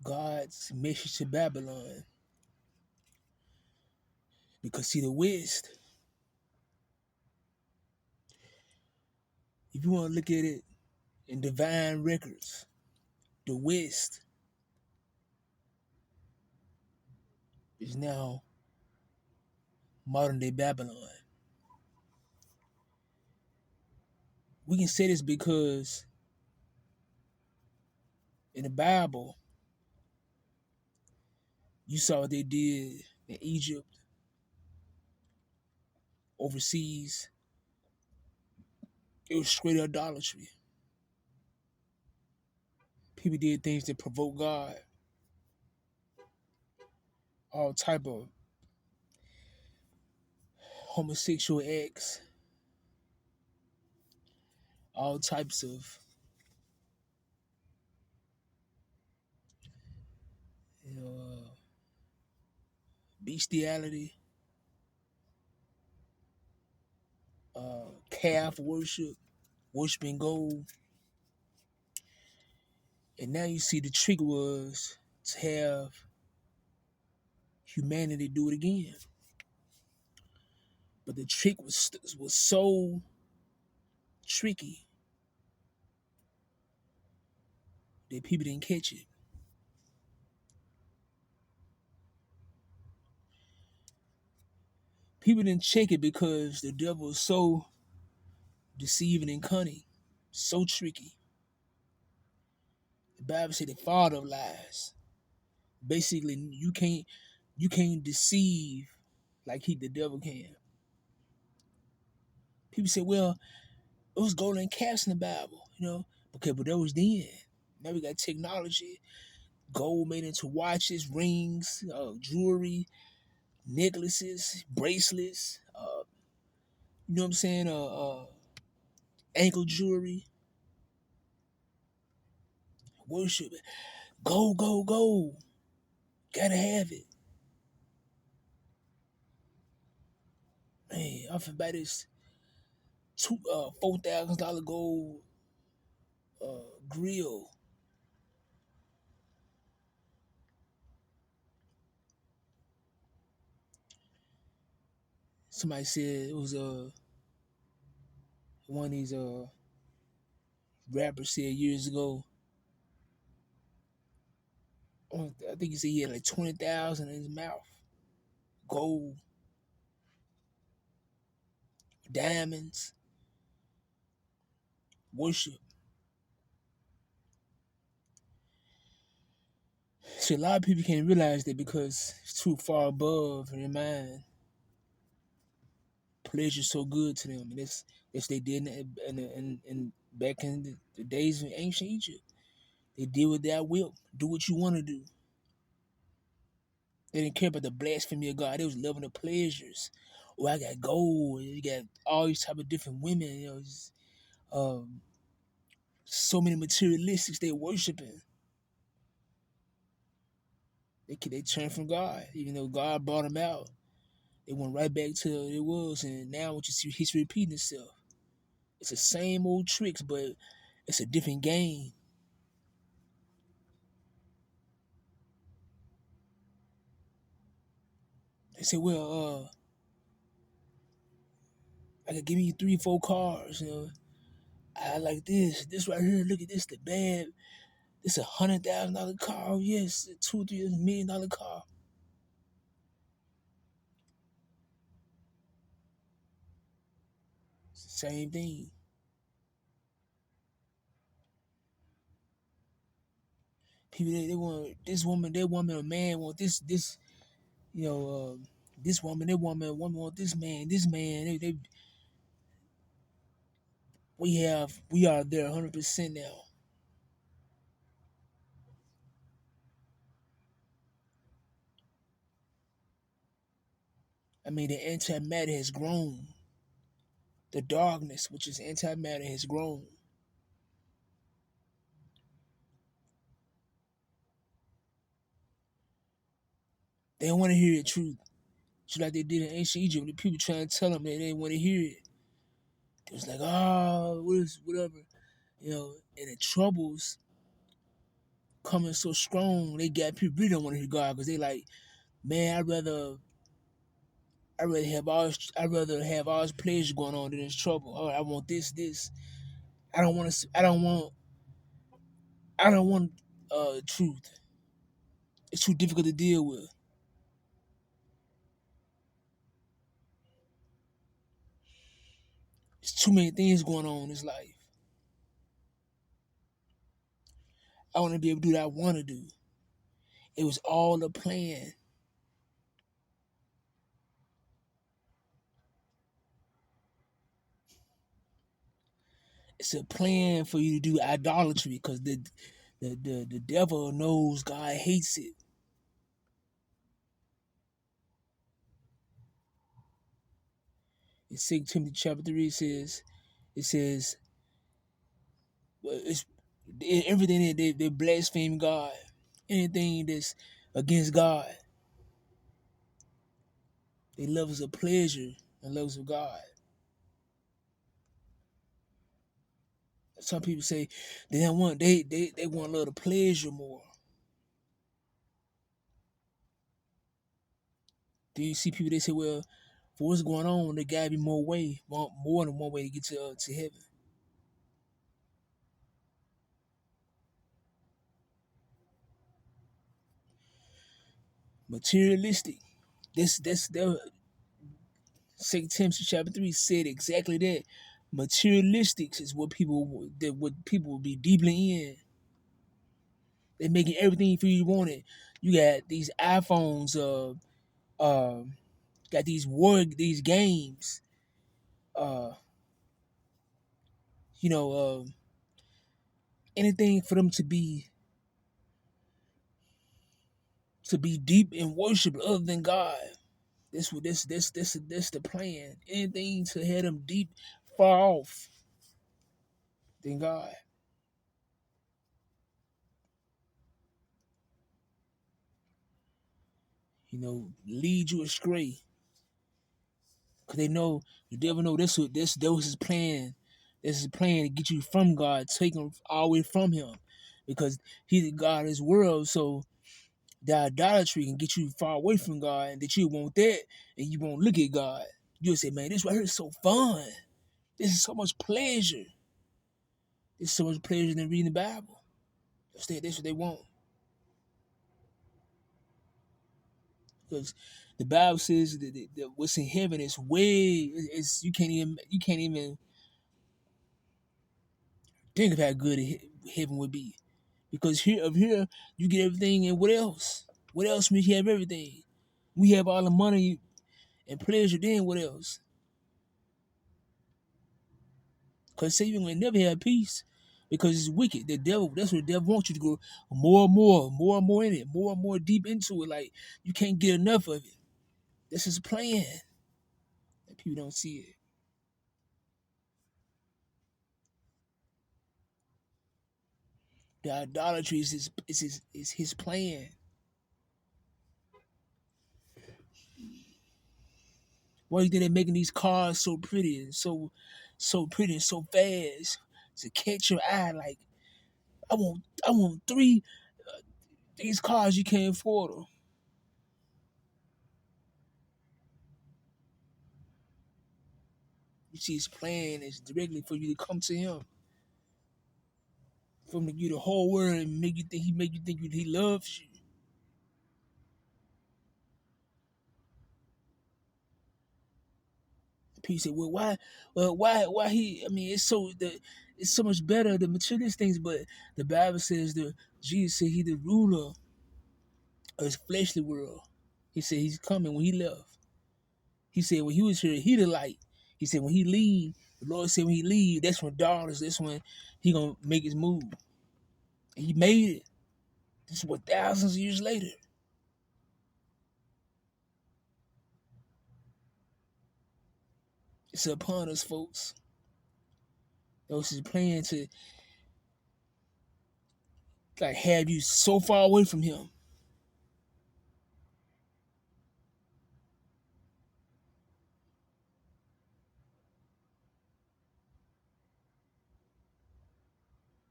God's message to Babylon. Because see, the West, if you want to look at it in divine records, the West is now modern day Babylon. We can say this because in the Bible, you saw what they did in Egypt, overseas. It was straight idolatry. People did things that provoke God, all type of homosexual acts, all types of you know bestiality, calf worship, worshiping gold. And now you see the trick was to have humanity do it again. But the trick was so tricky that people didn't catch it. People didn't check it because the devil is so deceiving and cunning, so tricky. The Bible said the father of lies. Basically, you can't deceive like the devil can. People say, well, it was golden calves in the Bible. Okay, but that was then. Now we got technology, gold made into watches, rings, jewelry, necklaces, bracelets. You know what I'm saying? Ankle jewelry, worship, gold, gold, gold. Gotta have it, man. I forgot this $4,000 gold grill. Somebody said it was one of these rappers said years ago. I think he said he had like 20,000 in his mouth, gold, diamonds, worship. See, a lot of people can't realize that because it's too far above in their mind. Pleasure's so good to them, and that's they did in back in the days of ancient Egypt. They did with their will. Do what you want to do. They didn't care about the blasphemy of God. They was loving the pleasures. Oh, I got gold. You got all these type of different women. Um, so many materialistics they worshiping. They turned from God, even though God brought them out. They went right back to what it was, and now what you see, history repeating itself. It's the same old tricks, but it's a different game. They say, well, I could give you 3, 4 cars. I like this right here. Look at this, the bad. This $100,000 car. Oh, yes, $2, $3 million car. It's the same thing. People they want this woman, that woman, a man want this, this woman, that woman want this man, this man. We are there 100% now. I mean, the antimatter has grown. The darkness, which is antimatter, has grown. They don't want to hear the truth. Just like they did in ancient Egypt. The people trying to tell them that they didn't want to hear it. It was like, whatever. And it troubles coming so strong, they got people really don't want to hear God because they like, man, I'd rather have all this pleasure going on than this trouble. Oh, I want this. I don't want to. I don't want truth. It's too difficult to deal with. There's too many things going on in this life. I want to be able to do what I want to do. It was all a plan. It's a plan for you to do idolatry because the devil knows God hates it. In 2 Timothy chapter 3 it says well, it's everything that they blaspheme God. Anything that's against God, they love as a pleasure and loves of God. Some people say they don't want they want a little pleasure more. Do you see people they say, well, for what's going on, there gotta be more than one way to get to heaven. Materialistic. This that Second Timothy chapter 3 said exactly that. Materialistics is what people will be deeply in. They're making everything for you want it. You got these iPhones, got these games, uh, you know, anything for them to be deep in worship other than God. This the plan. Anything to have them deep far off than God. Lead you astray. Cause they know the devil know that was his plan. This is his plan to get you from God, take him all the way from him. Because he's the God of this world, so the idolatry can get you far away from God and that you want that and you won't look at God. You'll say, man, this right here is so fun. This is so much pleasure. This is so much pleasure than reading the Bible. That's what they want. Because the Bible says that what's in heaven is you can't even think of how good heaven would be. Because here you get everything, and what else? What else when you have everything? We have all the money and pleasure, then what else? Because say you will never have peace because it's wicked. The devil, that's what the devil wants you to go more and more in it, more and more deep into it. Like you can't get enough of it. This is a plan. And people don't see it. The idolatry is his plan. Why do you think they're making these cars so pretty and so pretty and so fast to catch your eye? Like I want three these cars you can't afford them. You see, his plan is directly for you to come to him, for him to give you the whole world and make you think he loves you. People say, well, why he? I mean, it's so much better the materialist things, but the Bible says that Jesus said he the ruler of his fleshly world. He said he's coming when he left. He said when he was here, he the light. He said when he leave, the Lord said when he leave, that's when darkness, that's when he gonna make his move. He made it. This is what thousands of years later. It's upon us, folks. That was his plan to like have you so far away from him.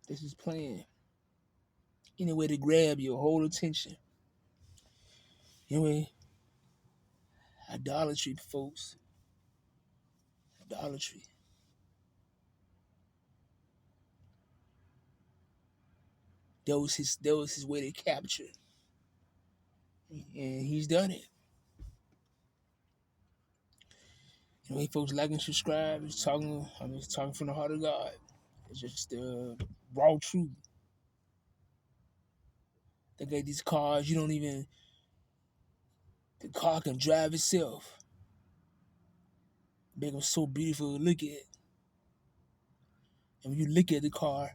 That's his plan. any way to grab your whole attention. Anyway, idolatry, folks. Idolatry. That was his way to capture. And he's done it. Anyway, folks, like and subscribe. I'm just talking from the heart of God. It's just the raw truth. They got these cars, you don't even, the car can drive itself. Make them so beautiful to look at. And when you look at the car,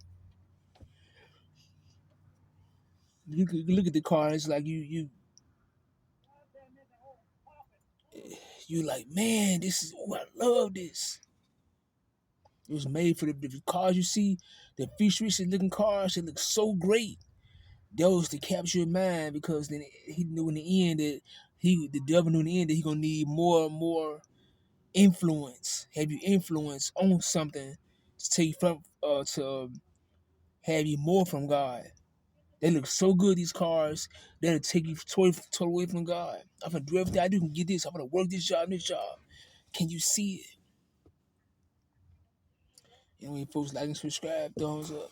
you look at the car, it's like you like, man, this is, oh, I love this. It was made for the cars you see, the futuristic looking cars, they look so great. Those to capture your mind because then he knew in the end that the devil knew in the end that he gonna need more and more influence, have you influence on something to take from to have you more from God. They look so good, these cars, that'll take you totally away from God. I'm gonna do everything I do can get this. I'm gonna work this job and this job. Can you see it? Anyway, folks, like and subscribe, thumbs up.